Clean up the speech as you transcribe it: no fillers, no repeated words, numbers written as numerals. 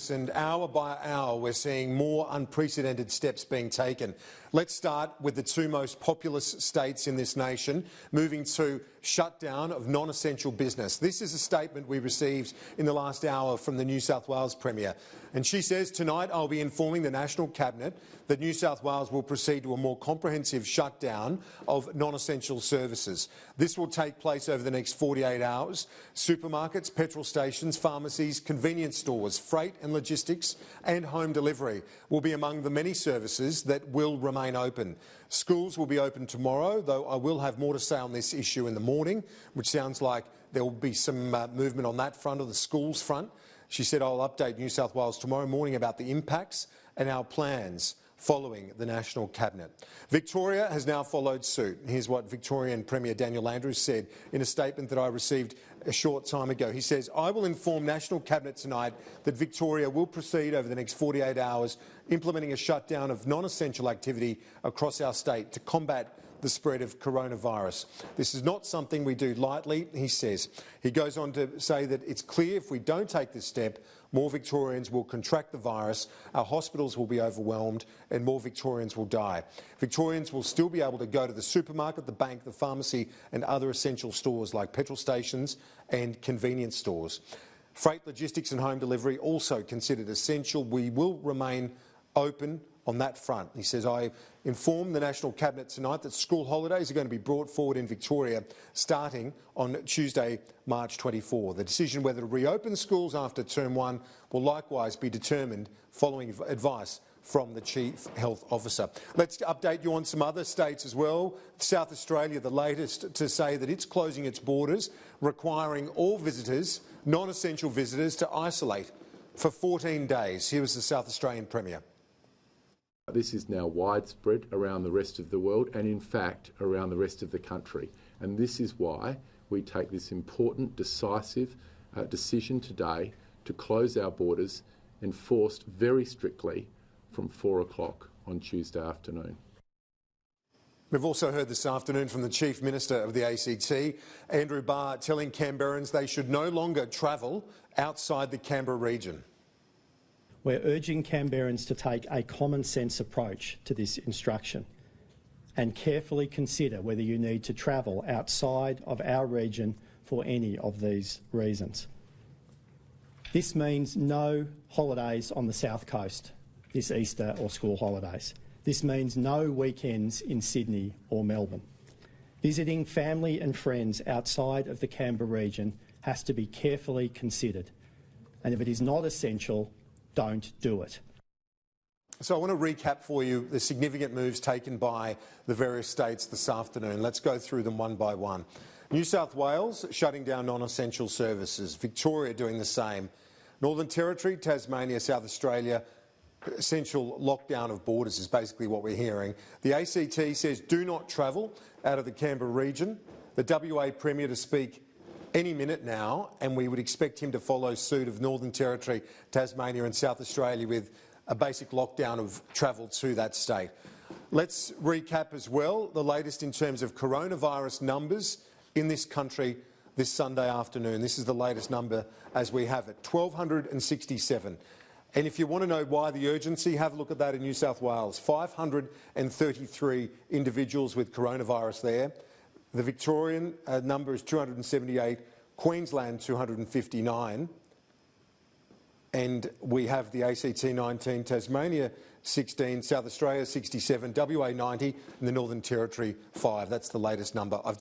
And hour by hour, we're seeing more unprecedented steps being taken. Let's start with the two most populous states in this nation, moving to shutdown of non-essential business. This is a statement we received in the last hour from the New South Wales Premier. And she says, tonight I'll be informing the National Cabinet that New South Wales will proceed to a more comprehensive shutdown of non-essential services. This will take place over the next 48 hours. Supermarkets, petrol stations, pharmacies, convenience stores, freight and logistics and home delivery will be among the many services that will remain open. Schools will be open tomorrow, though I will have more to say on this issue in the morning, which sounds like there will be some movement on that front, or the schools front. She said, I'll update New South Wales tomorrow morning about the impacts and our plans following the National Cabinet. Victoria has now followed suit. Here's what Victorian Premier Daniel Andrews said in a statement that I received a short time ago. He says, I will inform National Cabinet tonight that Victoria will proceed over the next 48 hours implementing a shutdown of non-essential activity across our state to combat the spread of coronavirus. This is not something we do lightly, he says. He goes on to say that it's clear if we don't take this step, more Victorians will contract the virus, our hospitals will be overwhelmed and more Victorians will die. Victorians will still be able to go to the supermarket, the bank, the pharmacy and other essential stores like petrol stations and convenience stores. Freight, logistics and home delivery also considered essential. We will remain open on that front. He says, I informed the National Cabinet tonight that school holidays are going to be brought forward in Victoria starting on Tuesday, March 24. The decision whether to reopen schools after Term 1 will likewise be determined following advice from the Chief Health Officer. Let's update you on some other states as well. South Australia, the latest to say that it's closing its borders, requiring all visitors, non-essential visitors, to isolate for 14 days. Here was the South Australian Premier. This is now widespread around the rest of the world and, in fact, around the rest of the country. And this is why we take this important, decisive decision today to close our borders, enforced very strictly from 4 o'clock on Tuesday afternoon. We've also heard this afternoon from the Chief Minister of the ACT, Andrew Barr, telling Canberrans they should no longer travel outside the Canberra region. We're urging Canberrans to take a common-sense approach to this instruction and carefully consider whether you need to travel outside of our region for any of these reasons. This means no holidays on the South Coast this Easter or school holidays. This means no weekends in Sydney or Melbourne. Visiting family and friends outside of the Canberra region has to be carefully considered, and if it is not essential, don't do it. So I want to recap for you the significant moves taken by the various states this afternoon. Let's go through them one by one. New South Wales shutting down non-essential services. Victoria doing the same. Northern Territory, Tasmania, South Australia, essential lockdown of borders is basically what we're hearing. The ACT says do not travel out of the Canberra region. The WA Premier to speak any minute now, and we would expect him to follow suit of Northern Territory, Tasmania and South Australia with a basic lockdown of travel to that state. Let's recap as well the latest in terms of coronavirus numbers in this country this Sunday afternoon. This is the latest number as we have it, 1,267. And if you want to know why the urgency, have a look at that in New South Wales. 533 individuals with coronavirus there. The Victorian number is 278, Queensland 259, and we have the ACT 19, Tasmania 16, South Australia 67, WA 90 and the Northern Territory 5. That's the latest number. I've